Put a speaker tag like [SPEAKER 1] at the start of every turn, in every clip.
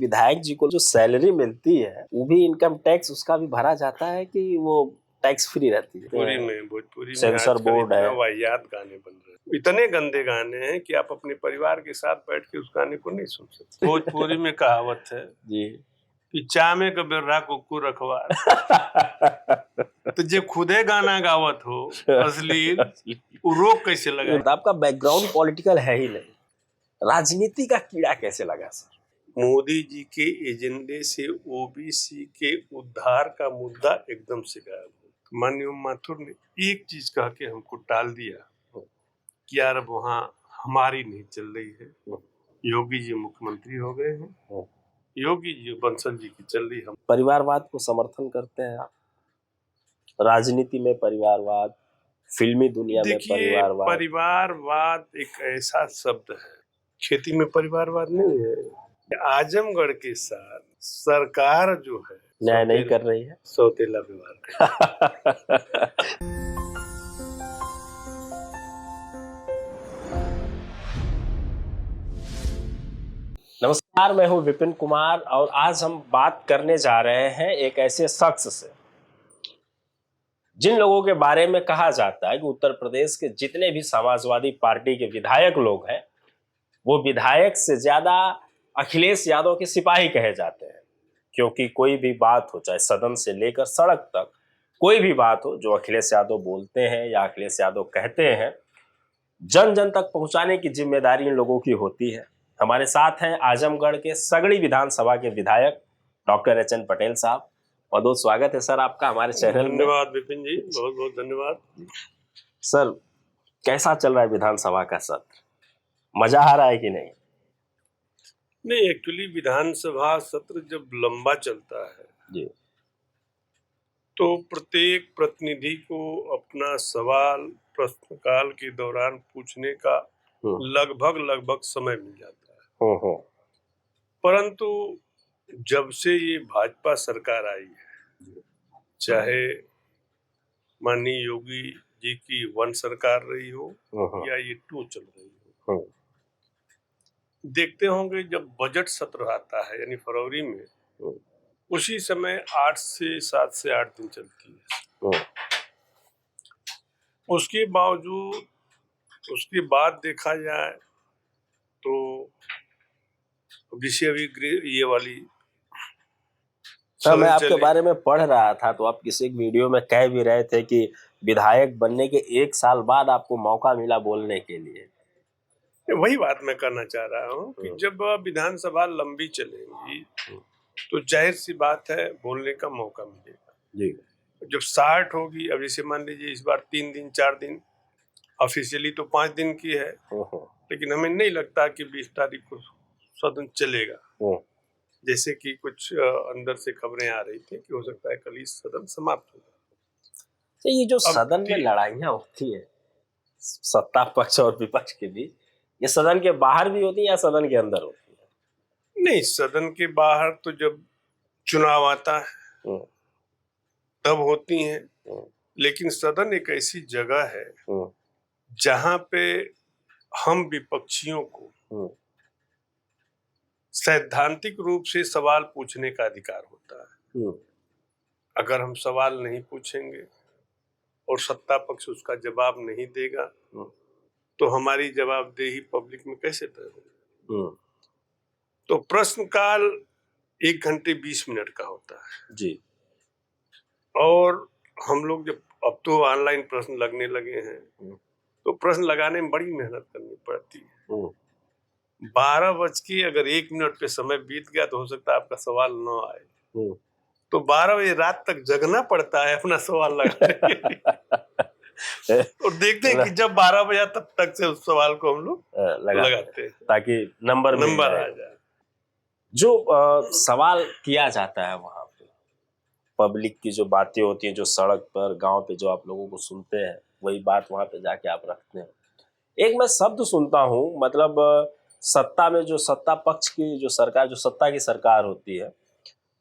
[SPEAKER 1] विधायक जी को जो सैलरी मिलती है वो भी इनकम टैक्स उसका भी भरा जाता है कि वो टैक्स फ्री रहती है?
[SPEAKER 2] भोजपुरी में
[SPEAKER 1] सेंसर बोर्ड है,
[SPEAKER 2] वाहियात गाने बन रहे हैं, इतने गंदे गाने हैं कि आप अपने परिवार के साथ बैठ के उस गाने को नहीं सुन सकते। भोजपुरी में कहावत है
[SPEAKER 1] जी
[SPEAKER 2] कि चामे का बेर्रा कुक्कू रखवार। तो जब खुदे गाना गावत हो अश्लील, वो रोक कैसे लगा?
[SPEAKER 1] आपका बैकग्राउंड पॉलिटिकल है ही नहीं, राजनीति का कीड़ा कैसे लगा सर?
[SPEAKER 2] मोदी जी के एजेंडे से ओबीसी के उद्धार का मुद्दा एकदम से गायब हो। माननीय माथुर ने एक चीज कह के हमको टाल दिया कि यार अब वहाँ हमारी नहीं चल रही है, योगी जी मुख्यमंत्री हो गए हैं, योगी जी बंसल जी की चल रही। हम
[SPEAKER 1] परिवारवाद को समर्थन करते हैं आप? राजनीति में परिवारवाद, फिल्मी दुनिया में परिवारवाद?
[SPEAKER 2] परिवारवाद एक ऐसा शब्द है, खेती में परिवारवाद नहीं है। आजमगढ़ के साथ सरकार जो है
[SPEAKER 1] न्याय नहीं कर रही है,
[SPEAKER 2] सौतेला व्यवहार।
[SPEAKER 1] नमस्कार, मैं हूं विपिन कुमार और आज हम बात करने जा रहे हैं एक ऐसे शख्स से जिन लोगों के बारे में कहा जाता है कि उत्तर प्रदेश के जितने भी समाजवादी पार्टी के विधायक लोग हैं वो विधायक से ज्यादा अखिलेश यादव के सिपाही कहे जाते हैं, क्योंकि कोई भी बात हो, चाहे सदन से लेकर सड़क तक कोई भी बात हो, जो अखिलेश यादव बोलते हैं या अखिलेश यादव कहते हैं, जन जन तक पहुंचाने की जिम्मेदारी इन लोगों की होती है। हमारे साथ हैं आजमगढ़ के सगड़ी विधानसभा के विधायक डॉक्टर एच.एन. पटेल साहब। बहुत बहुत स्वागत है सर आपका हमारे चैनल में।
[SPEAKER 2] धन्यवाद विपिन जी, बहुत बहुत धन्यवाद।
[SPEAKER 1] सर, कैसा चल रहा है विधानसभा का सत्र? मजा आ रहा है कि नहीं?
[SPEAKER 2] नहीं, एक्चुअली विधानसभा सत्र जब लंबा चलता है
[SPEAKER 1] जी,
[SPEAKER 2] तो प्रत्येक प्रतिनिधि को अपना सवाल प्रश्नकाल के दौरान पूछने का लगभग समय मिल जाता है। परंतु जब से ये भाजपा सरकार आई है, चाहे माननीय योगी जी की 1 सरकार रही हो या ये 2 चल रही हो, देखते होंगे जब बजट सत्र आता है यानी फरवरी में, उसी समय 8 से 7 से 8 दिन चलती है। उसके बावजूद उसके बाद देखा जाए तो विषय ये वाली
[SPEAKER 1] सर, मैं आपके बारे में पढ़ रहा था तो आप किसी एक वीडियो में कह भी रहे थे कि विधायक बनने के 1 साल बाद आपको मौका मिला बोलने के लिए।
[SPEAKER 2] वही बात मैं करना चाह रहा हूँ कि जब विधानसभा लंबी चलेगी तो जाहिर सी बात है बोलने का मौका मिलेगा
[SPEAKER 1] जी।
[SPEAKER 2] जब 60 होगी, अब जैसे मान लीजिए इस बार 3 दिन 4 दिन, ऑफिशियली तो 5 दिन की है, लेकिन हमें नहीं लगता कि 20 तारीख को सदन चलेगा। जैसे कि कुछ अंदर से खबरें आ रही थी कि हो सकता है कल ही सदन समाप्त हो जाए।
[SPEAKER 1] तो ये जो सदन में लड़ाइयाँ होती है सत्ता पक्ष और विपक्ष के बीच, ये सदन के बाहर भी होती है या सदन के अंदर होती है?
[SPEAKER 2] नहीं, सदन के बाहर तो जब चुनाव आता है तब होती हैं, लेकिन सदन एक ऐसी जगह है जहां पे हम विपक्षियों को सैद्धांतिक रूप से सवाल पूछने का अधिकार होता है। अगर हम सवाल नहीं पूछेंगे और सत्ता पक्ष उसका जवाब नहीं देगा तो हमारी जवाबदेही पब्लिक में कैसे तय होगी? तो प्रश्नकाल 1 घंटे 20 मिनट का होता है
[SPEAKER 1] जी, और
[SPEAKER 2] हम लोग जब अब तो ऑनलाइन प्रश्न लगने लगे हैं तो प्रश्न लगाने में बड़ी मेहनत करनी पड़ती है। 12:01 पे समय बीत गया तो हो सकता है आपका सवाल न आए, तो 12 बजे रात तक जगना पड़ता है अपना सवाल लगाने के लिए। और देखते हैं कि जब 12 बजा तब तक से उस सवाल को हम लोग लगाते हैं
[SPEAKER 1] ताकि नंबर
[SPEAKER 2] आ जाए।
[SPEAKER 1] जो सवाल किया जाता है वहां पे, पब्लिक की जो बातें होती हैं, जो सड़क पर गांव पे जो आप लोगों को सुनते हैं, वही बात वहां पे जाके आप रखते हैं। एक मैं शब्द सुनता हूं, मतलब सत्ता में जो सत्ता पक्ष की जो सरकार, जो सत्ता की सरकार होती है,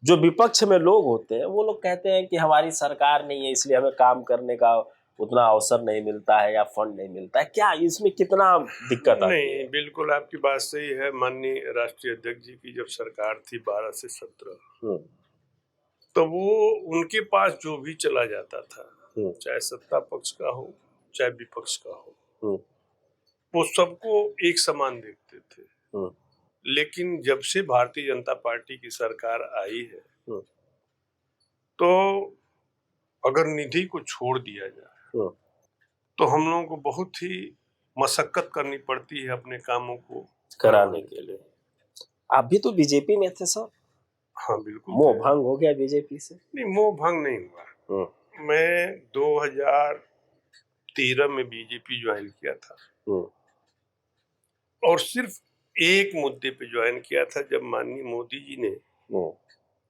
[SPEAKER 1] जो विपक्ष में लोग होते हैं वो लोग कहते हैं कि हमारी सरकार नहीं है इसलिए हमें काम करने का उतना अवसर नहीं मिलता है या फंड नहीं मिलता है, क्या इसमें कितना दिक्कत आती है?
[SPEAKER 2] नहीं, बिल्कुल आपकी बात सही है। माननीय राष्ट्रीय अध्यक्ष जी की जब सरकार थी 12 से 17, तो वो उनके पास जो भी चला जाता था, चाहे सत्ता पक्ष का हो चाहे विपक्ष का हो, वो सबको एक समान देखते थे। लेकिन जब से भारतीय जनता पार्टी की सरकार आई है, तो अगर निधि को छोड़ दिया जाए तो हम लोगों को बहुत ही मशक्कत करनी पड़ती है अपने कामों को
[SPEAKER 1] कराने के लिए। आप भी तो बीजेपी में थे सर।
[SPEAKER 2] हाँ बिल्कुल।
[SPEAKER 1] मोह भंग हो गया बीजेपी से?
[SPEAKER 2] नहीं, मोह भंग नहीं हुआ। मैं 2013 में बीजेपी ज्वाइन किया था और सिर्फ एक मुद्दे पे ज्वाइन किया था, जब माननीय मोदी जी ने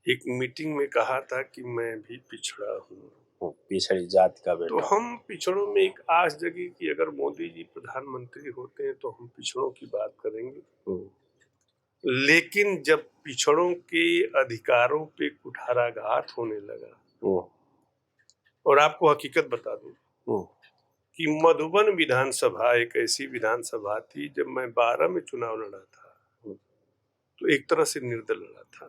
[SPEAKER 2] एक मीटिंग में कहा था कि मैं भी पिछड़ा हूँ,
[SPEAKER 1] पिछड़ी जाति का बेटा।
[SPEAKER 2] तो हम पिछड़ों में एक आस जगी कि अगर मोदी जी प्रधानमंत्री होते हैं तो हम पिछड़ों की बात करेंगे। लेकिन जब पिछड़ों के अधिकारों पे कुठाराघात होने लगा, और आपको हकीकत बता दूं कि मधुबन विधानसभा एक ऐसी विधानसभा थी, जब मैं 12 में चुनाव लड़ा था तो एक तरह से निर्दल लड़ा था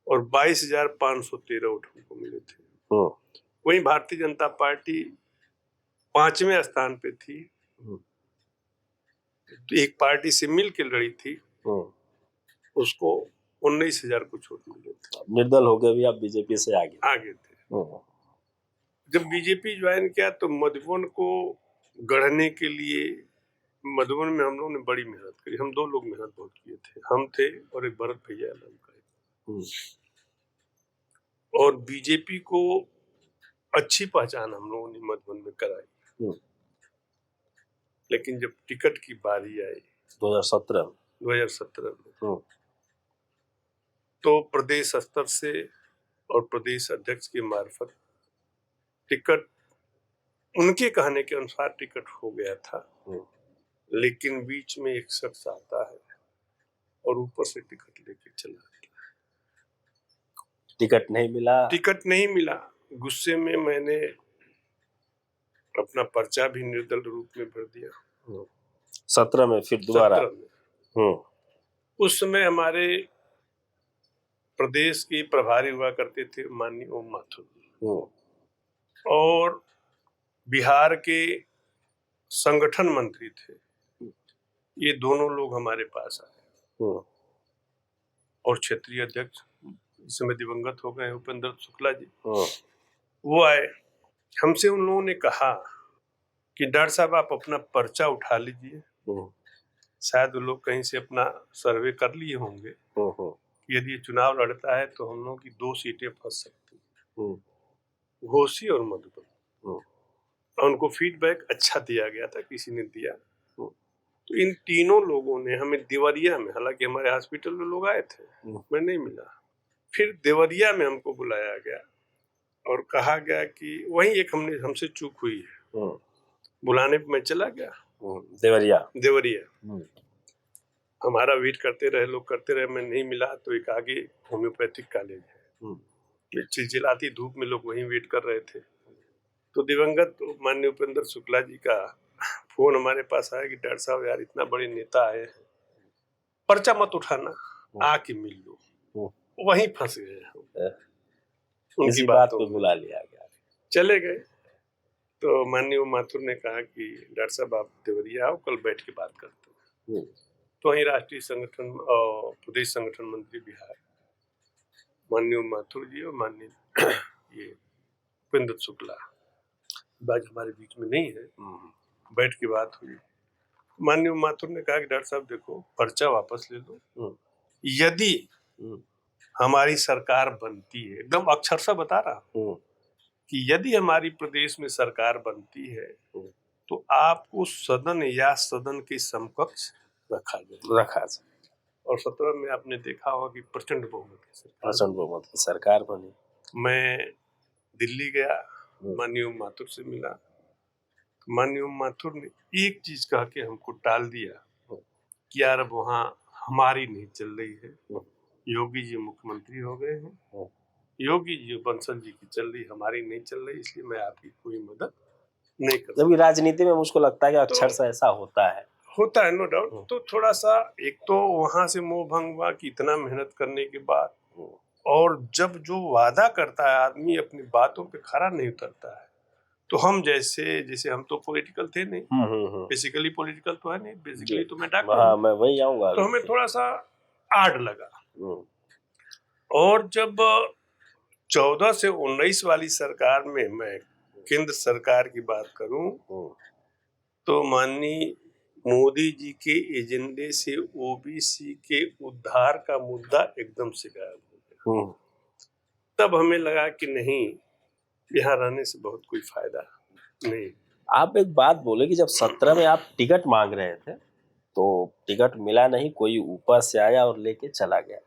[SPEAKER 2] और 22,513 वोट हमको मिले थे। वहीं भारतीय जनता पार्टी 5वें स्थान पे थी, तो एक पार्टी से मिल के लड़ी थी, उसको 19,000 कुछ वोट मिले थे।
[SPEAKER 1] निर्दल हो गए भी आप बीजेपी से आगे
[SPEAKER 2] थे। जब बीजेपी ज्वाइन किया तो मधुबन को गढ़ने के लिए मधुबन में हम लोगों ने बड़ी मेहनत करी। हम 2 लोग मेहनत बहुत किए थे, हम थे और एक भरत भैया नाम का, और बीजेपी को अच्छी पहचान हम लोगों ने मधुबन में कराई। लेकिन जब टिकट की बारी आई 2017 में, तो प्रदेश स्तर से और प्रदेश अध्यक्ष के मार्फत टिकट उनके कहने के अनुसार टिकट हो गया था, लेकिन बीच में एक शख्स आता है और ऊपर से टिकट लेके चला गया। टिकट नहीं मिला। गुस्से में मैंने अपना पर्चा भी निर्दल रूप में भर दिया।
[SPEAKER 1] 17 में फिर दोबारा।
[SPEAKER 2] उस समय हमारे प्रदेश के प्रभारी हुआ करते थे माननीय ओम माथुर जी, और बिहार के संगठन मंत्री थे। ये दोनों लोग हमारे पास आए और क्षेत्रीय अध्यक्ष इस समय दिवंगत हो गए उपेंद्र शुक्ला जी, वो आए। हमसे उन लोगों ने कहा कि डॉक्टर साहब आप अपना पर्चा उठा लीजिए, शायद वो लोग कहीं से अपना सर्वे कर लिए होंगे, यदि ये चुनाव लड़ता है तो हम लोग की 2 सीटें फंस सकती, घोसी और मधुबन। उनको फीडबैक अच्छा दिया गया था, किसी ने दिया। तो इन तीनों लोगों ने हमें देवरिया में, हालांकि हमारे हॉस्पिटल में लोग आए थे, मैं नहीं मिला, फिर देवरिया में हमको बुलाया गया और कहा गया कि वहीं एक हमसे चूक हुई है। बुलाने पे मैं चला गया देवरिया। हमारा वेट करते रहे लोग, करते रहे, मैं नहीं मिला। तो एक आगे होम्योपैथिक कॉलेज है, चिलचिलाती धूप में लोग वहीं वेट कर रहे थे। तो दिवंगत माननीय उपेंद्र शुक्ला जी का फोन हमारे पास आया कि डॉक्टर साहब यार इतना बड़े नेता आए हैं, पर्चा मत उठाना, आके मिल लो। वहीं फंस गए, उनकी बात को बुला लिया गया, चले गए। तो माननीय माथुर ने कहा कि डॉक्टर साहब आप देवरिया आओ, कल बैठ के बात करते हैं। तो वहीं राष्ट्रीय संगठन और प्रदेश संगठन मंत्री बिहार माननीय माथुर जी और माननीय ये उपेंद्र शुक्ला, बात हमारे बीच में नहीं है, बैठ के बात हुई। माननीय माथुर ने कहा कि डॉक्टर साहब देखो, पर्चा वापस ले लो, यदि हमारी सरकार बनती है, एकदम अक्षरशः बता रहा हूं कि यदि हमारी प्रदेश में सरकार बनती है तो आपको सदन या सदन के समकक्ष रखा जाए। और 17 में आपने देखा होगा कि प्रचंड बहुमत की सरकार बनी। मैं दिल्ली गया, माननीय माथुर से मिला। माननीय माथुर ने एक चीज कह के हमको टाल दिया कि यार अब वहाँ हमारी नहीं चल रही है, योगी जी मुख्यमंत्री हो गए हैं, योगी जी बंसल जी की चल रही, हमारी नहीं चल रही, इसलिए मैं आपकी कोई मदद नहीं कर
[SPEAKER 1] जबकि राजनीति में मुझको लगता है कि
[SPEAKER 2] तो
[SPEAKER 1] अक्षर से ऐसा होता है।
[SPEAKER 2] होता है, नो डाउट। तो थोड़ा सा एक तो वहां से मोह भंग हुआ कि इतना मेहनत करने के बाद, और जब जो वादा करता है आदमी अपनी बातों पे खरा नहीं उतरता है, तो हम जैसे हम तो पॉलिटिकल थे नहीं, बेसिकली पॉलिटिकल तो है नहीं, बेसिकली तो मैं डॉक्टर
[SPEAKER 1] हाँ,
[SPEAKER 2] हूँ,
[SPEAKER 1] मैं वही आऊंगा।
[SPEAKER 2] तो हमें थोड़ा सा आड़ लगा। और जब 14 से 19 वाली सरकार में मैं केंद्र सरकार की बात करूं, तो माननीय मोदी जी के एजेंडे से ओबीसी के उद्धार का मुद्दा एकदम से गायब हो गया। तब हमें लगा कि नहीं, यहाँ रहने से बहुत कोई फायदा नहीं।
[SPEAKER 1] आप एक बात बोले कि जब 17 में आप टिकट मांग रहे थे तो टिकट मिला नहीं, कोई ऊपर से आया और लेके चला गया।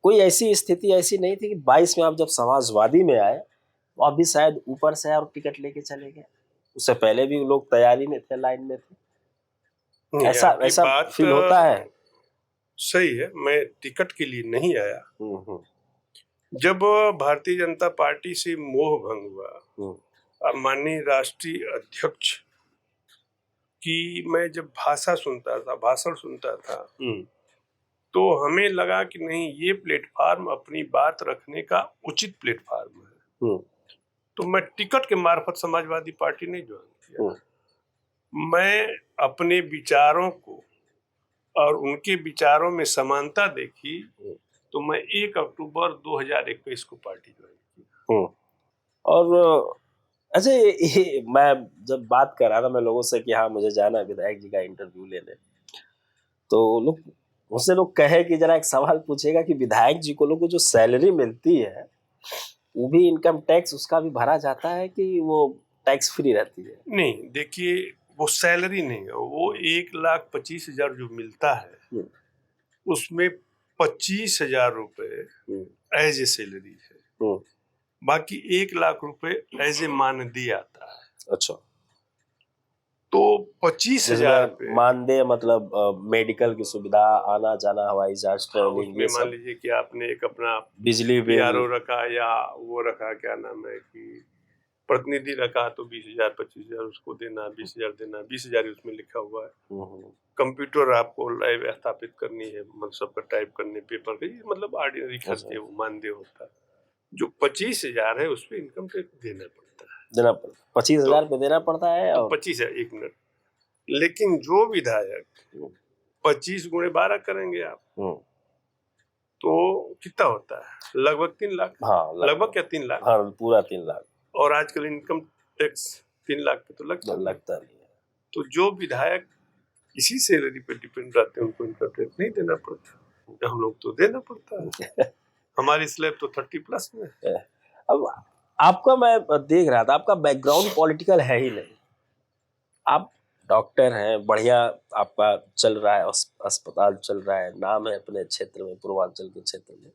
[SPEAKER 1] कोई ऐसी स्थिति ऐसी नहीं थी कि 22 में आप जब समाजवादी में आए तो आप भी शायद ऊपर से आए और टिकट लेके चले गए? उससे पहले भी लोग तैयारी में थे, लाइन में थे। ऐसा ऐसा फील होता है?
[SPEAKER 2] सही है, मैं टिकट के लिए नहीं आया। जब भारतीय जनता पार्टी से मोह भंग हुआ, माननीय राष्ट्रीय अध्यक्ष की मैं जब भाषण सुनता था, तो हमें लगा कि नहीं, ये प्लेटफार्म अपनी बात रखने का उचित प्लेटफार्म है। तो मैं टिकट के मार्फत समाजवादी पार्टी नहीं ज्वाइन किया। मैं अपने विचारों को और उनके विचारों में समानता देखी, तो मैं 1 अक्टूबर 2021 को पार्टी ज्वाइन की।
[SPEAKER 1] और अच्छा, ये मैं जब बात कर रहा था मैं लोगों से कि हाँ मुझे जाना है विधायक जी का इंटरव्यू लेने, तो लोग मुझसे कहे कि जरा एक सवाल पूछेगा कि विधायक जी को लोग को जो सैलरी मिलती है वो भी इनकम टैक्स उसका भी भरा जाता है कि वो टैक्स फ्री रहती है?
[SPEAKER 2] नहीं, देखिए, वो सैलरी नहीं है, वो 1,25,000 जो मिलता है उसमें 25,000 रुपए एज ए सैलरी है, बाकी 1,00,000 रुपए एज ए मानदेय आता है।
[SPEAKER 1] अच्छा,
[SPEAKER 2] तो 25,000
[SPEAKER 1] मानदेय मतलब मेडिकल की सुविधा, आना जाना, हवाई जहाज, ट्रेवलिंग, ये
[SPEAKER 2] मान
[SPEAKER 1] सब?
[SPEAKER 2] लीजिए कि आपने एक अपना
[SPEAKER 1] बिजली बिल
[SPEAKER 2] रखा, या वो रखा, क्या नाम है कि प्रतिनिधि रखा, तो 20,000 25,000 उसको देना, 20,000 देना, 20,000 उसमें लिखा हुआ है। कंप्यूटर आपको लाइव स्थापित करनी है, मतलब सबका टाइप करने पेपर का, मतलब ऑर्डिनरी खर्चे वो मानदेय होता है। जो 25,000 है उस पर इनकम टैक्स देना पड़ता है।
[SPEAKER 1] 25,000 पे देना पड़ता है।
[SPEAKER 2] तो 25,000, 1 मिनट। लेकिन जो विधायक 25 गुणे 12 करेंगे आप, तो कितना होता है? लगभग 3 लाख। हाँ, लगभग क्या 3 लाख?
[SPEAKER 1] हाँ, पूरा 3 लाख।
[SPEAKER 2] और आजकल इनकम टैक्स 3 लाख पे तो लगता नहीं है। तो जो विधायक इसी सैलरी पे डिपेंड रहते हैं उनको इनकम टैक्स नहीं देना पड़ता, हम लोग तो देना पड़ता है। हमारी स्लैब तो 30+ में है।
[SPEAKER 1] अब आपका, मैं देख रहा था, आपका बैकग्राउंड पॉलिटिकल है ही नहीं। आप डॉक्टर हैं, बढ़िया आपका चल रहा है, अस्पताल चल रहा है, नाम है अपने क्षेत्र में, पूर्वांचल के क्षेत्र में।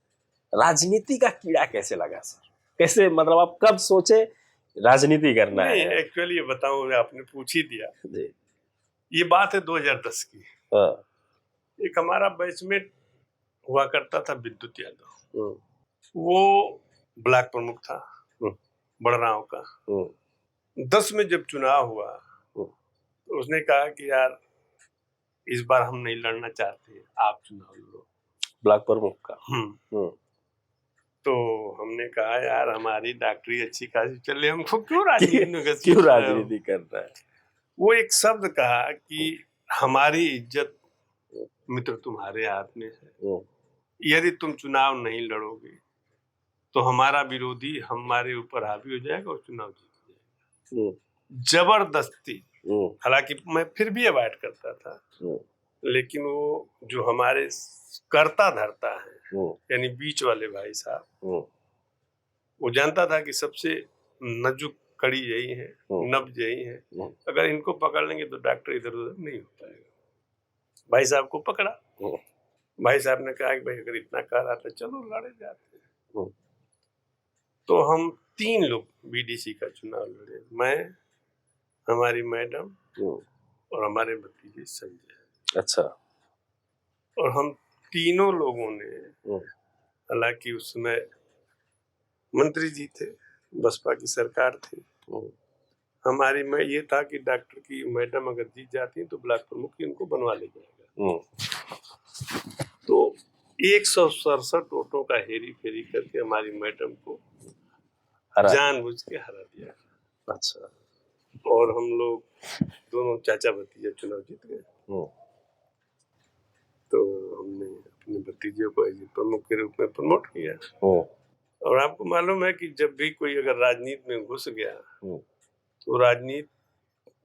[SPEAKER 1] राजनीति का कीड़ा कैसे लगा सर? कैसे, मतलब आप कब सोचे राजनीति करना है?
[SPEAKER 2] एक्चुअली ये बताऊं, आपने पूछ ही दिया। ये बात है 2010 की। एक हमारा बैचमेट हुआ करता था, विद्युत यादव, वो ब्लॉक प्रमुख था बड़राव का। 10 में जब चुनाव हुआ तो उसने कहा कि यार इस बार हम नहीं लड़ना चाहते, आप चुनाव लड़ो,
[SPEAKER 1] ब्लॉक प्रमुख का।
[SPEAKER 2] तो हमने कहा यार हमारी डॉक्टरी अच्छी खासी चल रही, हमको क्यों राजनीति
[SPEAKER 1] करना है?
[SPEAKER 2] वो एक शब्द कहा कि हमारी इज्जत मित्र तुम्हारे हाथ में है, यदि तुम चुनाव नहीं लड़ोगे तो हमारा विरोधी हमारे ऊपर हावी हो जाएगा और चुनाव जीत जाएगा। जबरदस्ती, हालांकि मैं फिर भी अवॉइड करता था, लेकिन वो जो हमारे करता धरता है, यानी बीच वाले भाई साहब, वो जानता था कि सबसे नाजुक कड़ी यही है, नब्ज यही है, अगर इनको पकड़ लेंगे तो डॉक्टर इधर उधर नहीं हो पाएगा। भाई साहब को पकड़ा, भाई साहब ने कहा कि भाई अगर इतना कह रहा था चलो लड़े जाते हैं। तो हम 3 लोग बीडीसी का चुनाव लड़े, मैं, हमारी मैडम और हमारे भतीजे संजय।
[SPEAKER 1] अच्छा।
[SPEAKER 2] और हम तीनों लोगों ने, हालांकि उस समय मंत्री जी थे, बसपा की सरकार थी। हमारी में ये था कि डॉक्टर की मैडम अगर जीत जाती तो ब्लॉक प्रमुख ही उनको बनवा ले जाएगा। तो 167 वोटों का हेरी फेरी करके हमारी मैडम को जानबूझ के हरा दिया।
[SPEAKER 1] अच्छा।
[SPEAKER 2] और हम लोग दोनों चाचा भतीजे चुनाव जीत गए। तो हमने अपने भतीजे को प्रमुख के रूप में प्रमोट किया। और आपको मालूम है कि जब भी कोई अगर राजनीति में घुस गया तो राजनीति,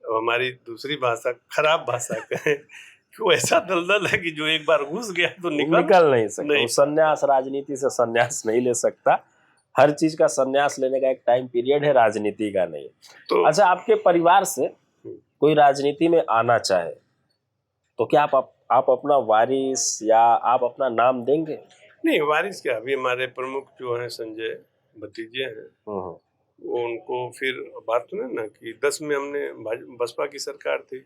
[SPEAKER 2] हमारी दूसरी भाषा खराब भाषा कहें, कि वो ऐसा दलदल है कि जो एक बार घुस गया तो निकल नहीं सकता।
[SPEAKER 1] संन्यास, राजनीति से संन्यास नहीं ले सकता। हर चीज का संन्यास लेने का एक टाइम पीरियड है, राजनीति का नहीं। तो अच्छा, आपके परिवार से कोई राजनीति में आना चाहे तो क्या आप अपना वारिस या आप अपना नाम देंगे?
[SPEAKER 2] नहीं, वारिस क्या, अभी हमारे प्रमुख जो हैं संजय भतीजे हैं, वो उनको फिर बात सुने ना कि 10 में हमने बसपा की सरकार थी,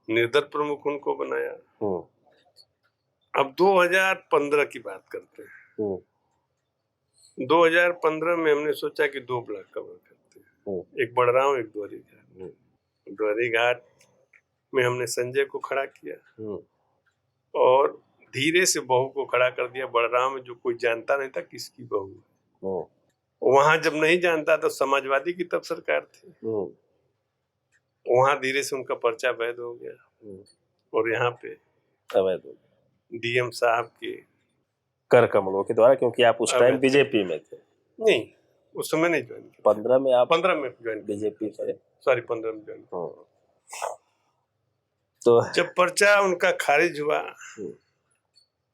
[SPEAKER 2] निर्दल प्रमुख उनको बनाया। अब 2015 की बात करते हैं। 2015 में हमने सोचा कि 2 ब्लॉक कवर करते हैं, एक बड़राव, एक द्वारी घाट। द्वारी घाट में हमने संजय को खड़ा किया और धीरे से बहू को खड़ा कर दिया। बड़राव में जो कोई जानता नहीं था किसकी बहू है, वहां जब नहीं जानता तो समाजवादी की तब सरकार थी, वहां धीरे से उनका पर्चा वैध हो गया। और यहाँ पे अवैध हो गया डीएम साहब के
[SPEAKER 1] कर कमलों के द्वारा, क्योंकि आप उस टाइम बीजेपी में थे।
[SPEAKER 2] नहीं, उस समय नहीं ज्वाइन किया।
[SPEAKER 1] 15 में आप
[SPEAKER 2] 15 में ज्वाइन
[SPEAKER 1] बीजेपी थे।
[SPEAKER 2] सॉरी, 15 में ज्वाइन। तो जब पर्चा उनका खारिज हुआ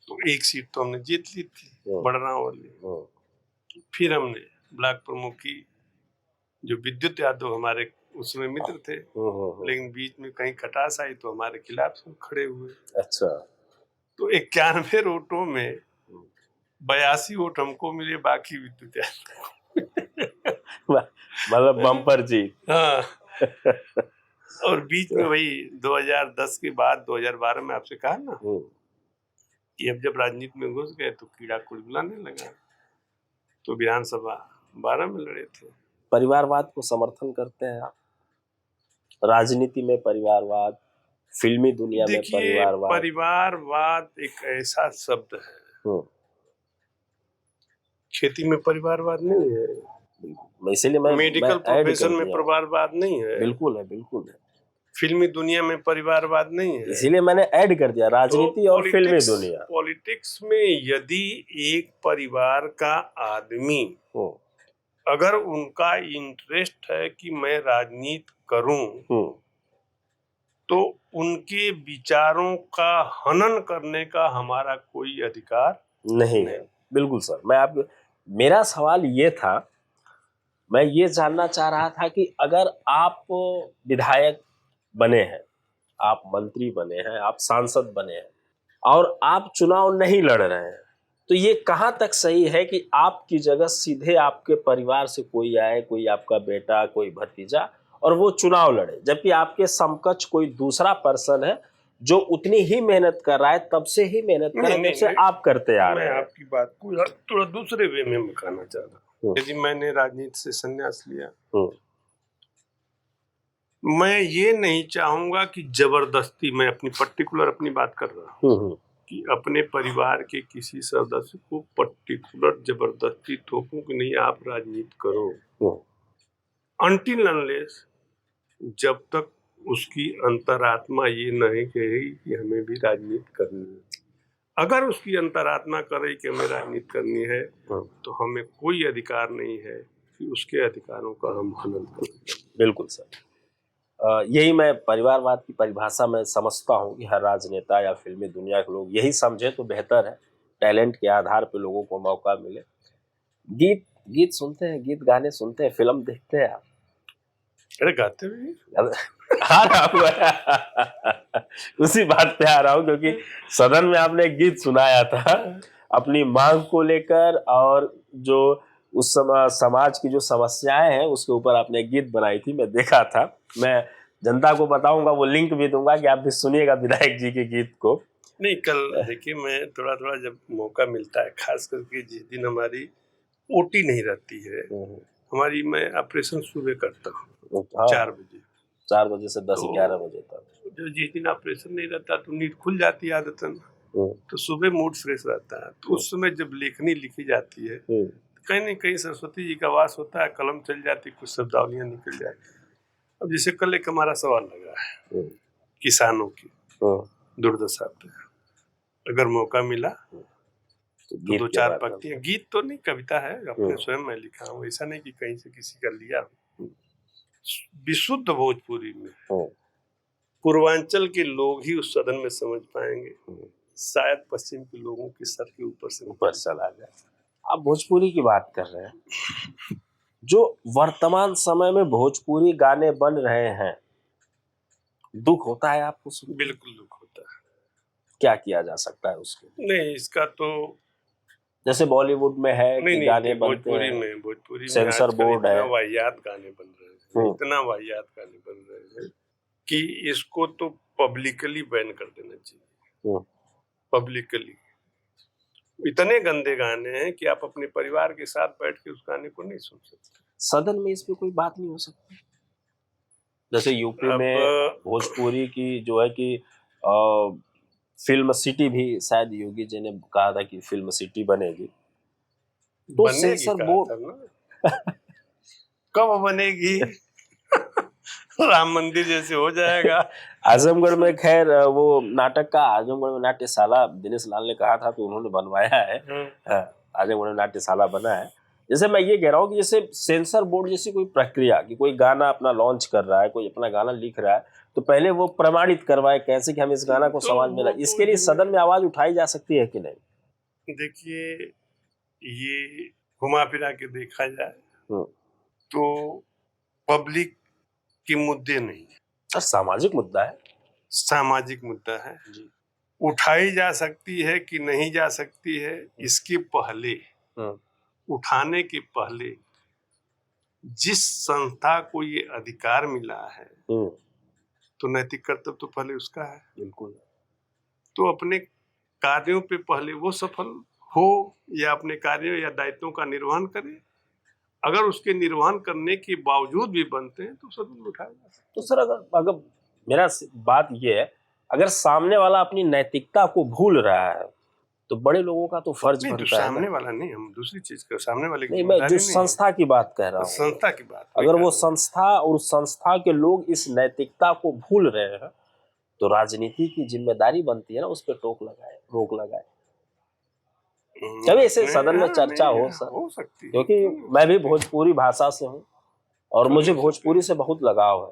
[SPEAKER 2] तो एक सीट तो हमने जीत ली थी, बड़राव वाली। फिर हमने ब्लॉक प्रमुख की जो विद्युत यादव हमारे उसमें मित्र थे, लेकिन बीच में कहीं खटास आई तो हमारे खिलाफ सब खड़े हुए।
[SPEAKER 1] अच्छा।
[SPEAKER 2] तो 91 वोटों में 82 वोट हमको मिले, बाकी विद्युत यादव।
[SPEAKER 1] मतलब बम्पर जीत।
[SPEAKER 2] हाँ। और बीच में वही 2010 के बाद 2012 में आपसे कहा ना कि अब जब राजनीति में घुस गए तो कीड़ा कुलबुलाने लगा, तो विधानसभा 12 में लड़े थे।
[SPEAKER 1] परिवारवाद को समर्थन करते हैं आप? राजनीति में परिवारवाद, फिल्मी दुनिया में परिवारवाद?
[SPEAKER 2] परिवारवाद एक ऐसा शब्द है, खेती में परिवारवाद नहीं है,
[SPEAKER 1] इसीलिए मैं
[SPEAKER 2] मेडिकल प्रोफेशन में परिवारवाद नहीं है।
[SPEAKER 1] बिल्कुल है, बिल्कुल है।
[SPEAKER 2] फिल्मी दुनिया में परिवारवाद नहीं है,
[SPEAKER 1] इसीलिए मैंने ऐड कर दिया राजनीति और फिल्मी दुनिया।
[SPEAKER 2] पॉलिटिक्स में यदि एक परिवार का आदमी अगर उनका इंटरेस्ट है कि मैं राजनीति करूं, तो उनके विचारों का हनन करने का हमारा कोई अधिकार
[SPEAKER 1] नहीं है। बिल्कुल सर, मेरा सवाल ये था, मैं ये जानना चाह रहा था कि अगर आप विधायक बने हैं, आप मंत्री बने हैं, आप सांसद बने हैं और आप चुनाव नहीं लड़ रहे हैं, तो ये कहाँ तक सही है कि आपकी जगह सीधे आपके परिवार से कोई आए, कोई आपका बेटा, कोई भतीजा, और वो चुनाव लड़े, जबकि आपके समकक्ष कोई दूसरा पर्सन है जो उतनी ही मेहनत कर रहा है, तब से ही मेहनत कर रहा है जैसे आप करते आ रहे हैं।
[SPEAKER 2] मैं आपकी बात को थोड़ा दूसरे वे में बताना चाह रहा हूँ। यदि मैंने राजनीति से संन्यास लिया, मैं ये नहीं चाहूंगा कि जबरदस्ती, मैं अपनी बात कर रहा हूँ कि अपने परिवार के किसी सदस्य को पर्टिकुलर जबरदस्ती थोपूं कि नहीं आप राजनीति करो, अनटिल अनलेस जब तक उसकी अंतरात्मा ये नहीं कहेगी कि हमें भी राजनीति करनी है। अगर उसकी अंतरात्मा करे कि हमें राजनीति करनी है, तो हमें कोई अधिकार नहीं है कि उसके अधिकारों का हम हनन करें।
[SPEAKER 1] बिल्कुल सर, यही मैं परिवारवाद की परिभाषा में समझता हूँ कि हर राजनेता या फिल्मी दुनिया के लोग यही समझे तो बेहतर है, टैलेंट के आधार पर लोगों को मौका मिले। गीत सुनते हैं, गीत गाने सुनते हैं, फिल्म देखते हैं आप?
[SPEAKER 2] अरे गाते हुए
[SPEAKER 1] आ रहा हूँ उसी बात पे आ रहा हूँ, क्योंकि सदन में आपने एक गीत सुनाया था अपनी मांग को लेकर, और जो उस समय समाज की जो समस्याएं हैं उसके ऊपर आपने एक गीत बनाई थी, मैं देखा था। मैं जनता को बताऊंगा, वो लिंक भी दूंगा कि आप भी सुनिएगा विधायक जी के गीत को।
[SPEAKER 2] नहीं, कल देखिए मैं थोड़ा जब मौका मिलता है, खास करके जिस दिन हमारी ओटी नहीं रहती है हमारी। मैं ऑपरेशन सुबह करता हूँ 4 बजे,
[SPEAKER 1] 4 बजे से 10-11 बजे तक।
[SPEAKER 2] जो जिस दिन ऑपरेशन नहीं रहता तो नींद खुल जाती है आदतन, तो सुबह मूड फ्रेश रहता है। तो उस समय जब लेखनी लिखी जाती है कहीं न कहीं सरस्वती जी का वास होता है, कलम चल जाती, कुछ शब्दावलियां निकल जाए। अब जैसे कल एक हमारा सवाल लगा है किसानों की दुर्दशा पे, अगर मौका मिला तो 2-4 पंक्तियां, गीत तो नहीं, कविता है, अपने स्वयं मैं लिखा हूँ, ऐसा नहीं कि कहीं से किसी का लिया। विशुद्ध भोजपुरी में पूर्वांचल के लोग ही उस सदन में समझ पाएंगे, शायद पश्चिम के लोगों के सर के ऊपर से ऊपर चला जाए।
[SPEAKER 1] आप भोजपुरी की बात कर रहे हैं, जो वर्तमान समय में भोजपुरी गाने बन रहे हैं, दुख होता है आपको?
[SPEAKER 2] बिल्कुल दुख होता है।
[SPEAKER 1] क्या किया जा सकता है उसके?
[SPEAKER 2] नहीं, इसका तो
[SPEAKER 1] जैसे बॉलीवुड में है कि गाने बनते हैं,
[SPEAKER 2] भोजपुरी में
[SPEAKER 1] सेंसर बोर्ड है,
[SPEAKER 2] वाहियात गाने बन रहे हैं, इतना वाहियात गाने बन रहे हैं कि इसको तो पब्लिकली बैन कर देना चाहिए। पब्लिकली इतने गंदे गाने हैं कि आप अपने परिवार के साथ बैठ के उस गाने को नहीं सुन सकते।
[SPEAKER 1] सदन में इस पे कोई बात नहीं हो सकती? जैसे यूपी में भोजपुरी की जो है कि फिल्म सिटी भी शायद योगी जी ने कहा था कि फिल्म सिटी बनेगी, तो सेंसर बोर्ड
[SPEAKER 2] कब बनेगी? राम मंदिर जैसे हो जाएगा।
[SPEAKER 1] आजमगढ़ में खैर वो नाटक का आजमगढ़ में नाट्यशाला दिनेश लाल ने कहा था तो उन्होंने बनवाया है। आजमगढ़ में नाट्यशाला बना है। जैसे मैं ये कह रहा हूँ कि जैसे सेंसर बोर्ड जैसी कोई प्रक्रिया कि कोई गाना अपना लॉन्च कर रहा है, कोई अपना गाना लिख रहा है, तो पहले वो प्रमाणित करवाए कैसे कि हम इस गाना को समाज में इसके लिए सदन में आवाज उठाई जा सकती है कि नहीं?
[SPEAKER 2] देखिए, ये घुमा फिरा के देखा जाए तो पब्लिक के मुद्दे नहीं,
[SPEAKER 1] सामाजिक मुद्दा है।
[SPEAKER 2] सामाजिक मुद्दा है जी। उठाई जा सकती है कि नहीं जा सकती है, इसके पहले, उठाने के पहले जिस संस्था को ये अधिकार मिला है तो नैतिक कर्तव्य तो पहले उसका है।
[SPEAKER 1] बिल्कुल।
[SPEAKER 2] तो अपने कार्यों पे पहले वो सफल हो या अपने कार्यों या दायित्वों का निर्वहन करे। अगर उसके निर्वहन करने के बावजूद भी बनते हैं तो सदन में उठाया जा सकता है।
[SPEAKER 1] तो सर अगर मेरा बात ये है, अगर सामने वाला अपनी नैतिकता को भूल रहा है तो बड़े लोगों का तो फर्ज बनता है।
[SPEAKER 2] सामने वाला नहीं, हम दूसरी चीज कर, सामने वाले की
[SPEAKER 1] नहीं, मैं जो संस्था की बात कह रहा हूँ,
[SPEAKER 2] संस्था की बात,
[SPEAKER 1] अगर वो संस्था और संस्था के लोग इस नैतिकता को भूल रहे हैं तो राजनीति की जिम्मेदारी बनती है ना उस पर रोक लगाए। तभी ऐसे सदन में चर्चा हो
[SPEAKER 2] सकती है,
[SPEAKER 1] क्योंकि मैं भी भोजपुरी भाषा से हूँ और मुझे भोजपुरी से बहुत लगाव है।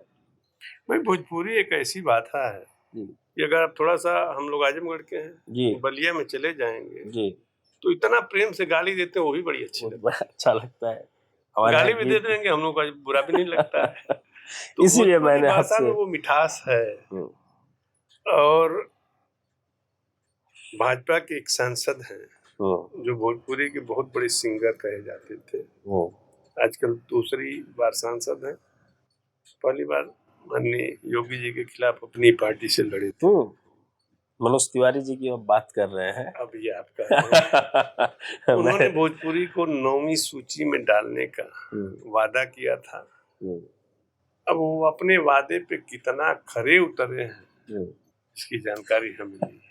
[SPEAKER 2] भाई भोजपुरी एक ऐसी भाषा है कि अगर आप थोड़ा सा, हम लोग आजमगढ़ के हैं जी, बलिया में चले जाएंगे जी, तो इतना प्रेम से गाली देते हैं, वो भी बड़ी
[SPEAKER 1] अच्छा लगता है।
[SPEAKER 2] गाली भी दे देंगे, हम लोग का बुरा भी नहीं लगता है।
[SPEAKER 1] तो इसीलिए मैंने
[SPEAKER 2] भाषा में वो मिठास है। और भाजपा के एक सांसद हैं जो भोजपुरी के बहुत बड़े सिंगर कहे जाते थे, आजकल दूसरी बार सांसद हैं। पहली बार माननीय योगी जी के खिलाफ अपनी पार्टी से लड़े थे।
[SPEAKER 1] मनोज तिवारी जी की अब बात कर रहे हैं।
[SPEAKER 2] अब ये आपका उन्होंने भोजपुरी को 9वीं सूची में डालने का वादा किया था। अब वो अपने वादे पे कितना खरे उतरे हैं इसकी जानकारी हमें नहीं है।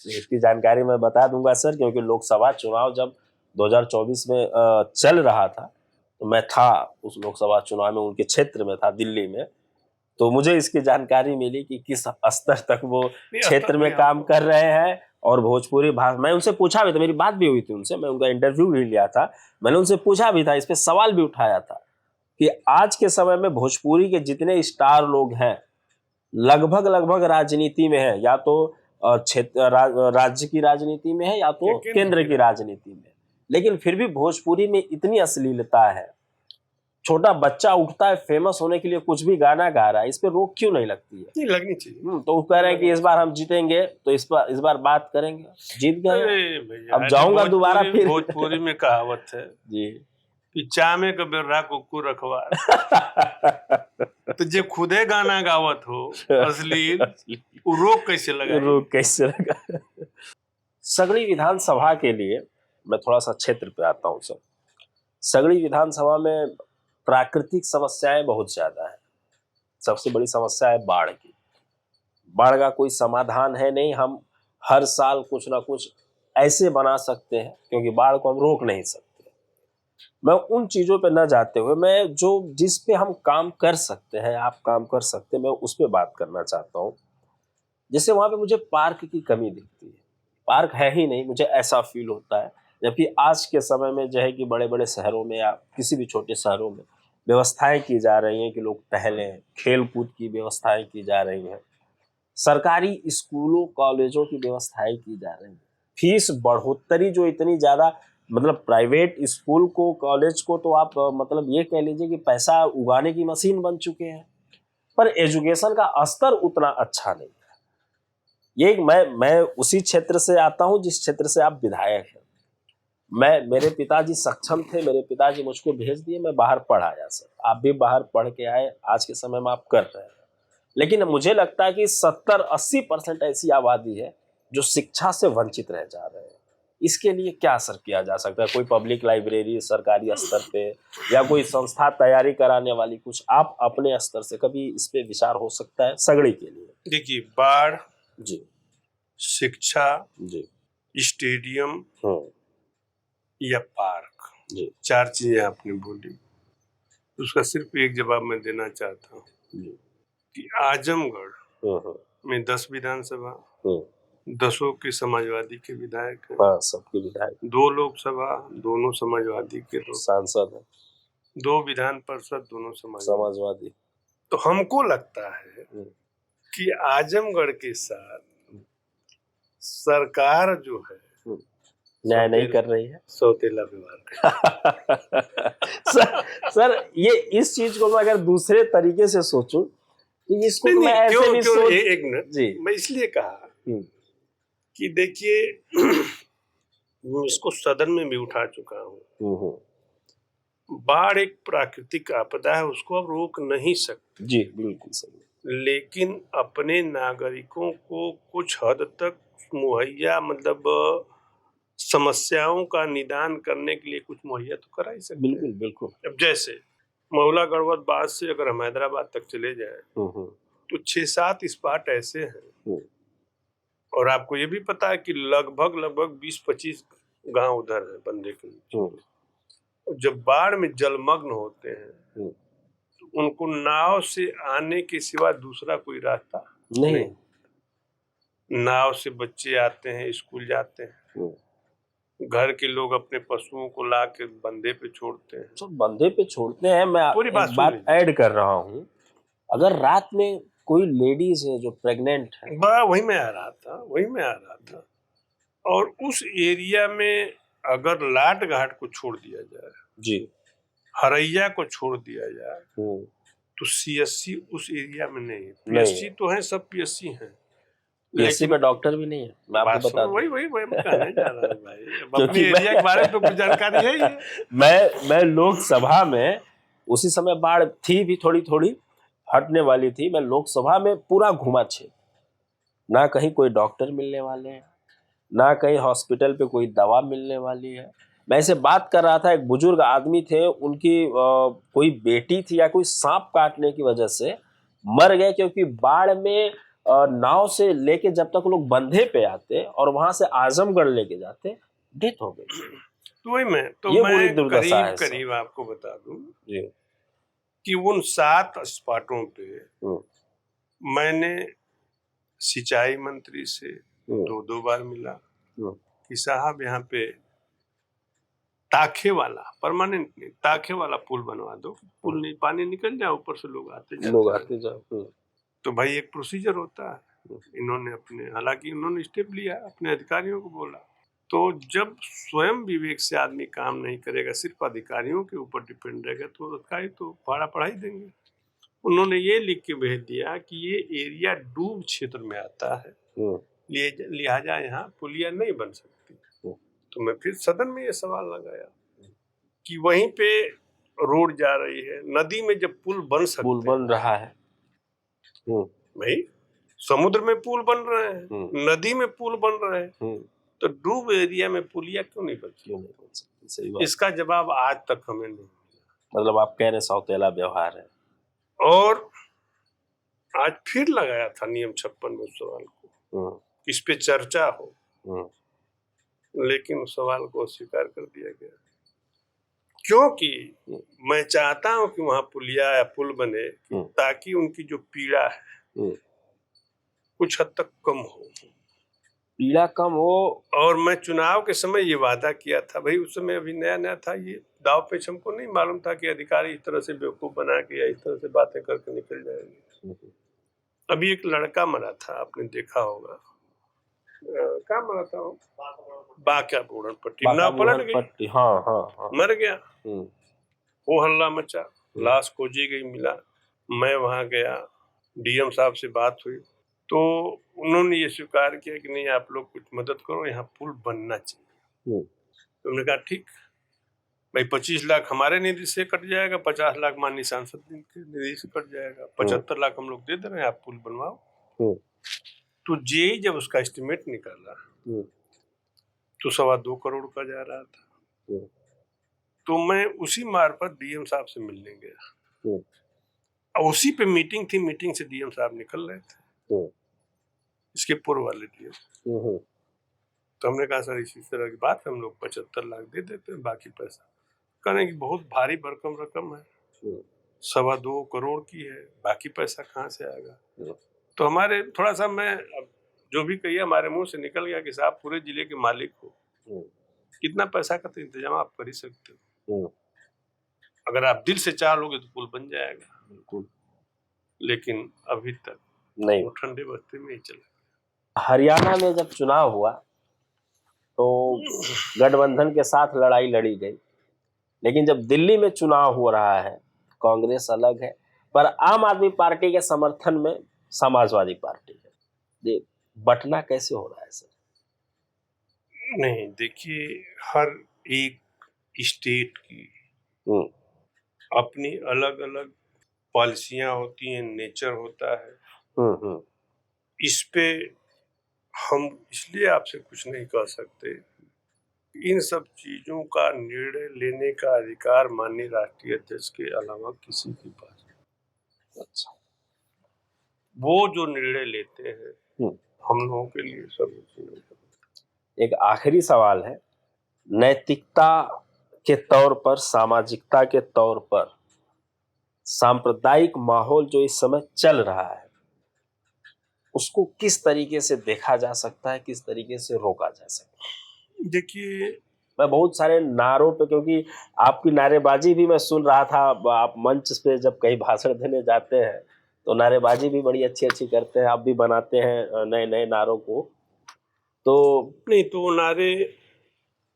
[SPEAKER 1] इसकी जानकारी मैं बता दूंगा सर, क्योंकि लोकसभा चुनाव जब 2024 में चल रहा था तो मैं था उस लोकसभा चुनाव में, उनके क्षेत्र में था, दिल्ली में। तो मुझे इसकी जानकारी मिली कि किस स्तर तक वो क्षेत्र में काम कर रहे हैं और भोजपुरी भाषा। मैं उनसे पूछा भी था, मेरी बात भी हुई थी उनसे, मैं उनका इंटरव्यू भी लिया था, मैंने उनसे पूछा भी था, इस पे सवाल भी उठाया था कि आज के समय में भोजपुरी के जितने स्टार लोग हैं लगभग राजनीति में है, या तो राज्य की राजनीति में है या तो केंद्र की राजनीति में, लेकिन फिर भी भोजपुरी में इतनी अश्लीलता है। छोटा बच्चा उठता है फेमस होने के लिए, कुछ भी गाना गा रहा है, इस पे रोक क्यों नहीं लगती है?
[SPEAKER 2] नहीं लगनी चाहिए।
[SPEAKER 1] तो वो कह रहे हैं कि इस बार हम जीतेंगे तो इस बार बात करेंगे। जीत गए, अब जाऊंगा दोबारा फिर।
[SPEAKER 2] भोजपुरी में कहावत है
[SPEAKER 1] जी
[SPEAKER 2] कि चामे का बेर्रा कुक्कू रखवा। तो जो खुदे गाना गावत हो अश्लील, रोक कैसे
[SPEAKER 1] लगा? सगड़ी विधानसभा के लिए मैं थोड़ा सा क्षेत्र पे आता हूँ सर। सगड़ी विधानसभा में प्राकृतिक समस्याएं बहुत ज्यादा है। सबसे बड़ी समस्या है बाढ़ की। बाढ़ का कोई समाधान है नहीं। हम हर साल कुछ ना कुछ ऐसे बना सकते हैं, क्योंकि बाढ़ को हम रोक नहीं सकते। मैं उन चीजों पे न जाते हुए, मैं जिस पे हम काम कर सकते हैं, आप काम कर सकते हैं, मैं उस पे बात करना चाहता हूँ। जैसे वहां पे मुझे पार्क की कमी दिखती है। पार्क है ही नहीं, मुझे ऐसा फील होता है। जबकि आज के समय में जो है कि बड़े बड़े शहरों में या किसी भी छोटे शहरों में व्यवस्थाएं की जा रही हैं कि लोग टहलें, खेल कूद की व्यवस्थाएं की जा रही हैं, सरकारी स्कूलों कॉलेजों की व्यवस्थाएं की जा रही हैं। फीस बढ़ोतरी जो इतनी ज्यादा, मतलब प्राइवेट स्कूल को, कॉलेज को तो आप मतलब ये कह लीजिए कि पैसा उगाने की मशीन बन चुके हैं, पर एजुकेशन का स्तर उतना अच्छा नहीं है। ये मैं उसी क्षेत्र से आता हूं जिस क्षेत्र से आप विधायक हैं। मेरे पिताजी सक्षम थे, मेरे पिताजी मुझको भेज दिए, मैं बाहर पढ़ आया सर। आप भी बाहर पढ़ के आए, आज के समय में आप कर रहे हैं। लेकिन मुझे लगता है कि 70-80% ऐसी आबादी है जो शिक्षा से वंचित रह जा रहे हैं। इसके लिए क्या असर किया जा सकता है? कोई पब्लिक लाइब्रेरी सरकारी स्तर पे, या कोई संस्था तैयारी कराने वाली, कुछ आप अपने स्तर से कभी इस पे विचार हो सकता है सगड़ी के लिए?
[SPEAKER 2] देखिए, बाढ़
[SPEAKER 1] जी,
[SPEAKER 2] शिक्षा
[SPEAKER 1] जी,
[SPEAKER 2] स्टेडियम या पार्क,
[SPEAKER 1] जी,
[SPEAKER 2] 4 चीजें आपने बोली। उसका सिर्फ एक जवाब मैं देना चाहता हूँ
[SPEAKER 1] जी,
[SPEAKER 2] कि आजमगढ़ में 10 विधानसभा, 10 के समाजवादी के विधायक हैं।
[SPEAKER 1] हाँ, सबके विधायक,
[SPEAKER 2] 2 लोकसभा, दोनों समाजवादी के लोग,
[SPEAKER 1] सांसद है,
[SPEAKER 2] 2 विधान परिषद, दोनों
[SPEAKER 1] समाजवादी।
[SPEAKER 2] तो हमको लगता है कि आजमगढ़ के साथ सरकार जो है
[SPEAKER 1] न्याय नहीं कर रही है,
[SPEAKER 2] सौतेला व्यवहार
[SPEAKER 1] सर ये इस चीज को मैं अगर दूसरे तरीके से सोचूं तो इसको
[SPEAKER 2] नहीं,
[SPEAKER 1] तो मैं ऐसे
[SPEAKER 2] क्यों,
[SPEAKER 1] भी
[SPEAKER 2] क्यों,
[SPEAKER 1] सोच
[SPEAKER 2] एक मिनट
[SPEAKER 1] जी,
[SPEAKER 2] मैं इसलिए कहा कि देखिए इसको सदन में भी उठा चुका हूँ। बाढ़ एक प्राकृतिक आपदा है, उसको आप रोक नहीं सकते।
[SPEAKER 1] जी, बिल्कुल सही।
[SPEAKER 2] लेकिन अपने नागरिकों को कुछ हद तक मुहैया, मतलब समस्याओं का निदान करने के लिए कुछ मुहैया तो करा ही सकते।
[SPEAKER 1] बिल्कुल बिल्कुल।
[SPEAKER 2] अब जैसे मौला गढ़वत बाद से अगर हम हैदराबाद तक चले जाएं तो 6-7 स्पॉट ऐसे हैं, और आपको ये भी पता है कि लगभग 20-25 गांव उधर है बंदे के नीचे। जब बाढ़ में जलमग्न होते हैं तो उनको नाव से आने के सिवा दूसरा कोई रास्ता नहीं। नाव से बच्चे आते हैं, स्कूल जाते हैं, घर के लोग अपने पशुओं को ला के बंदे पे छोड़ते हैं।
[SPEAKER 1] तो बंदे पे छोड़ते हैं। मैं
[SPEAKER 2] पूरी
[SPEAKER 1] बात ऐड कर रहा हूँ, अगर रात में कोई लेडीज है जो प्रेग्नेंट है,
[SPEAKER 2] वही मैं आ रहा था, और उस एरिया में अगर लाट घाट को छोड़ दिया जाए
[SPEAKER 1] जी,
[SPEAKER 2] हरैया को छोड़ दिया जाए तो सीएससी उस एरिया में नहीं है। पीएससी तो है, सब पीएससी हैं,
[SPEAKER 1] पीएससी में डॉक्टर भी नहीं है। मैं आपको बता दूं,
[SPEAKER 2] वही मैं कहने जा रहा हूँ भाई, अब अपने एरिया के बारे में तो कुछ जानकारी है ही।
[SPEAKER 1] मैं लोकसभा में उसी समय बाढ़ थी भी, थोड़ी हटने वाली थी। मैं लोकसभा में पूरा घूमा क्षेत्र, ना कहीं कोई डॉक्टर मिलने वाले हैं, ना कहीं हॉस्पिटल पे कोई दवा मिलने वाली है। मैं ऐसे बात कर रहा था, एक बुजुर्ग आदमी थे, उनकी कोई बेटी थी या कोई सांप काटने की वजह से मर गए, क्योंकि बाढ़ में नाव से लेके जब तक लोग बंधे पे आते और वहां से आजमगढ़ लेके जाते, डेथ हो गई।
[SPEAKER 2] तो वही मैं करीब आपको बता दूं कि उन 7 स्पॉटों पे मैंने सिंचाई मंत्री से 2 बार मिला कि साहब यहाँ पे ताखे वाला, परमानेंट नहीं, ताखे वाला पुल बनवा दो। पुल नहीं, पानी निकल जाए, ऊपर से लोग आते जाओ। तो भाई एक प्रोसीजर होता है। इन्होंने हालांकि उन्होंने स्टेप लिया, अपने अधिकारियों को बोला। तो जब स्वयं विवेक से आदमी काम नहीं करेगा, सिर्फ अधिकारियों के ऊपर डिपेंड रहेगा, तो अधिकारी तो पढ़ाई देंगे। उन्होंने ये लिख के भेज दिया कि ये एरिया डूब क्षेत्र में आता है, लिहाजा यहाँ पुलिया नहीं बन सकती। तो मैं फिर सदन में ये सवाल लगाया कि वहीं पे रोड जा रही है, नदी में जब पुल बन
[SPEAKER 1] रहा है,
[SPEAKER 2] भाई समुद्र में पुल बन रहे हैं, नदी में पुल बन रहे हैं, तो डूब एरिया में पुलिया क्यों नहीं बन सकती?
[SPEAKER 1] सही बात।
[SPEAKER 2] इसका जवाब आज तक हमें नहीं मिला।
[SPEAKER 1] मतलब आप कह रहे हैं सौतेला व्यवहार है।
[SPEAKER 2] और आज फिर लगाया था नियम 56 में उस सवाल को, इस पे चर्चा हो, लेकिन उस सवाल को अस्वीकार कर दिया गया, क्योंकि मैं चाहता हूं कि वहां पुलिया या पुल बने ताकि उनकी जो पीड़ा है कुछ हद तक कम हो,
[SPEAKER 1] पीड़ा कम हो।
[SPEAKER 2] और मैं चुनाव के समय ये वादा किया था, भाई उस समय अभी नया नया था, ये दाव पेच हमको नहीं मालूम था कि अधिकारी इस तरह से बेवकूफ बना के या इस तरह से बातें करके निकल जाएंगे। अभी एक लड़का मरा था, आपने देखा होगा, क्या मरा था वो, बाका बूढ़न पट्टी, नाव पलट गई,
[SPEAKER 1] हाँ।
[SPEAKER 2] मर गया, वो हल्ला मचा, लाश खोजी गई, मिला, मैं वहां गया, डीएम साहब से बात हुई, तो उन्होंने ये स्वीकार किया कि नहीं आप लोग कुछ मदद करो, यहाँ पुल बनना चाहिए। तो हमने कहा ठीक भाई, 25 लाख हमारे निधि से कट जाएगा, 50 लाख माननीय सांसद के निधि से कट जाएगा, 75 लाख हम लोग दे दे रहे हैं, आप पुल बनवाओ। तो जेई जब उसका एस्टिमेट निकाला तो 2.25 करोड़ का जा रहा था। तो मैं उसी मार्फत डीएम साहब से मिलने गया, और उसी पे मीटिंग थी, मीटिंग से डीएम साहब निकल रहे थे, इसके पूर्व वाले डीएम। तो हमने कहा सर इसी तरह की बात, हम लोग 75 लाख दे देते हैं, बाकी पैसा, कहने की बहुत भारी भरकम रकम है, 2.25 करोड़ की है, बाकी पैसा कहाँ से आएगा। तो हमारे थोड़ा सा, मैं जो भी कहिए हमारे मुंह से निकल गया कि साहब पूरे जिले के मालिक हो, कितना पैसा का तो इंतजाम आप कर ही सकते हो, अगर आप दिल से चाह लोगे तो पुल बन जाएगा। बिल्कुल, लेकिन अभी तक नहीं, वो ठंडे बस्ते में ही चला।
[SPEAKER 1] हरियाणा में जब चुनाव हुआ तो गठबंधन के साथ लड़ाई लड़ी गई, लेकिन जब दिल्ली में चुनाव हो रहा है, कांग्रेस अलग है, पर आम आदमी पार्टी के समर्थन में समाजवादी पार्टी है, ये बंटना कैसे हो रहा है सर?
[SPEAKER 2] नहीं देखिए, हर एक स्टेट की अपनी अलग अलग पॉलिसियां होती हैं, नेचर होता है। इस पे हम इसलिए आपसे कुछ नहीं कह सकते, इन सब चीजों का निर्णय लेने का अधिकार माननीय राष्ट्रीय अध्यक्ष के अलावा किसी के पास नहीं। अच्छा, वो जो निर्णय लेते हैं हम लोगों के लिए सब।
[SPEAKER 1] एक आखिरी सवाल है, नैतिकता के तौर पर, सामाजिकता के तौर पर सांप्रदायिक माहौल जो इस समय चल रहा है, उसको किस तरीके से देखा जा सकता है, किस तरीके से रोका जा सकता है?
[SPEAKER 2] देखिए,
[SPEAKER 1] मैं बहुत सारे नारों पे, क्योंकि आपकी नारेबाजी भी मैं सुन रहा था, आप मंच पे जब कहीं भाषण देने जाते हैं तो नारेबाजी भी बड़ी अच्छी अच्छी करते हैं, आप भी बनाते हैं नए नए नारों को। तो
[SPEAKER 2] नहीं, तो नारे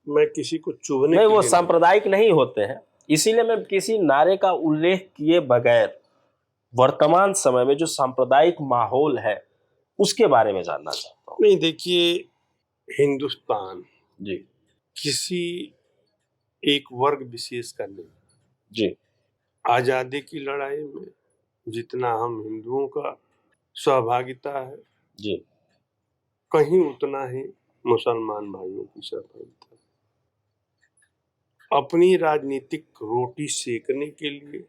[SPEAKER 2] मैं किसी को चुभने
[SPEAKER 1] नहीं, वो सांप्रदायिक नहीं होते हैं, इसीलिए मैं किसी नारे का उल्लेख किए बगैर वर्तमान समय में जो सांप्रदायिक माहौल है उसके बारे में जानना चाहता हूँ।
[SPEAKER 2] नहीं देखिए, हिंदुस्तान
[SPEAKER 1] जी
[SPEAKER 2] किसी एक वर्ग विशेष का नहीं
[SPEAKER 1] जी,
[SPEAKER 2] आजादी की लड़ाई में जितना हम हिंदुओं का सहभागिता है
[SPEAKER 1] जी,
[SPEAKER 2] कहीं उतना ही मुसलमान भाइयों की सहभागिता है। अपनी राजनीतिक रोटी सेकने के लिए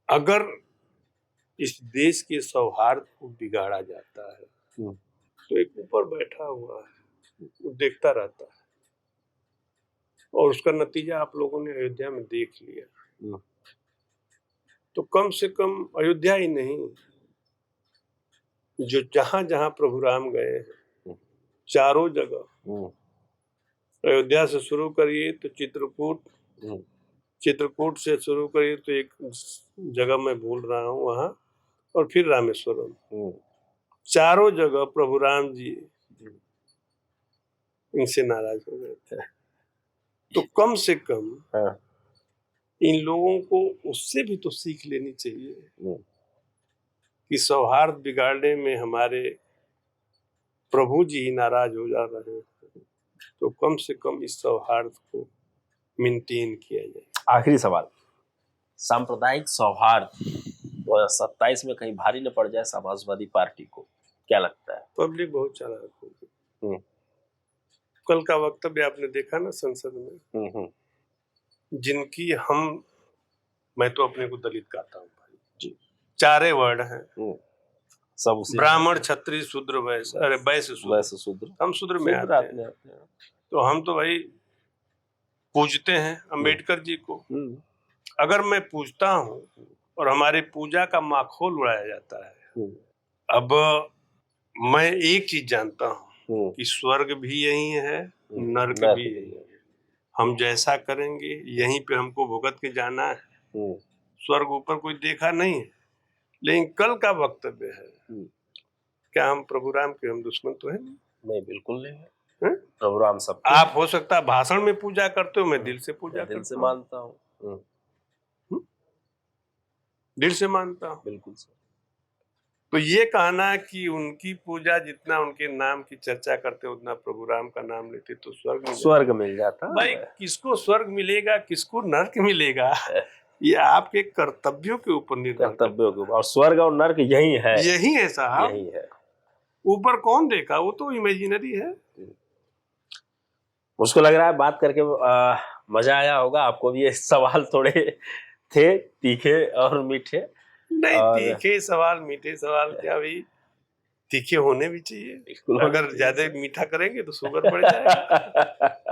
[SPEAKER 2] अगर इस देश के सौहार्द को बिगाड़ा जाता है तो एक ऊपर बैठा हुआ है वो देखता रहता है, और उसका नतीजा आप लोगों ने अयोध्या में देख लिया। तो कम से कम अयोध्या ही नहीं, जो जहां जहां प्रभु राम गए हैं चारों जगह, अयोध्या से शुरू करिए तो चित्रकूट, चित्रकूट से शुरू करिए तो एक जगह मैं भूल रहा हूँ वहां, और फिर रामेश्वरम, चारों जगह प्रभु राम जी इनसे नाराज हो गए थे। तो कम से कम इन लोगों को उससे भी तो सीख लेनी चाहिए कि सौहार्द बिगाड़ने में हमारे प्रभु जी ही नाराज हो जा रहे हैं, तो कम से कम इस सौहार्द को मेंटेन किया जाए।
[SPEAKER 1] आखिरी सवाल, सांप्रदायिक सौहार्द 2027 में कहीं भारी न पड़ जाए समाजवादी पार्टी को, क्या लगता है?
[SPEAKER 2] पब्लिक बहुत चालाक होगी, कल का वक्तव्य आपने देखा ना संसद में, मैं तो अपने को दलित कहता हूँ भाई
[SPEAKER 1] जी।
[SPEAKER 2] 4 वर्ण हैं,
[SPEAKER 1] सब उसी
[SPEAKER 2] ब्राह्मण, क्षत्रिय, शूद्र, वैश्य, अरे वैश्य शूद्र, हम शूद्र में आते हैं। तो हम तो भाई पूजते हैं अंबेडकर जी को। अगर मैं पूजता हूँ और हमारी पूजा का माखौल उड़ाया जाता है, अब मैं एक चीज जानता हूँ कि स्वर्ग भी यही है, नर्क भी यही है। हम जैसा करेंगे यहीं पे हमको भुगत के जाना है। स्वर्ग ऊपर कोई देखा नहीं है। लेकिन कल का वक्तव्य है, क्या हम प्रभु राम के हम दुश्मन तो है नहीं?
[SPEAKER 1] बिल्कुल नहीं है। प्रभु राम सब
[SPEAKER 2] आप हो सकता है भाषण में पूजा करते हो, मैं दिल से पूजा
[SPEAKER 1] दिल से
[SPEAKER 2] मानता हूँ, दिल से मानता हूँ।
[SPEAKER 1] बिल्कुल सर।
[SPEAKER 2] तो ये कहना कि उनकी पूजा जितना उनके नाम की चर्चा करते उतना प्रभु राम का नाम लेते तो स्वर्ग
[SPEAKER 1] मिल जाता।
[SPEAKER 2] भाई किसको स्वर्ग मिलेगा, किसको नर्क मिलेगा, ये आपके कर्तव्यों के ऊपर निर्भर
[SPEAKER 1] कर्तव्यों के ऊपर। और स्वर्ग और नर्क यही है साहब,
[SPEAKER 2] यही है। ऊपर कौन देखा, वो तो इमेजिनरी है।
[SPEAKER 1] मुझको लग रहा है बात करके मजा आया होगा आपको भी। ये सवाल थोड़े थे तीखे और मीठे।
[SPEAKER 2] नहीं तीखे सवाल मीठे सवाल क्या भाई, तीखे होने भी चाहिए। अगर ज्यादा मीठा करेंगे तो शुगर बढ़ जाएगा।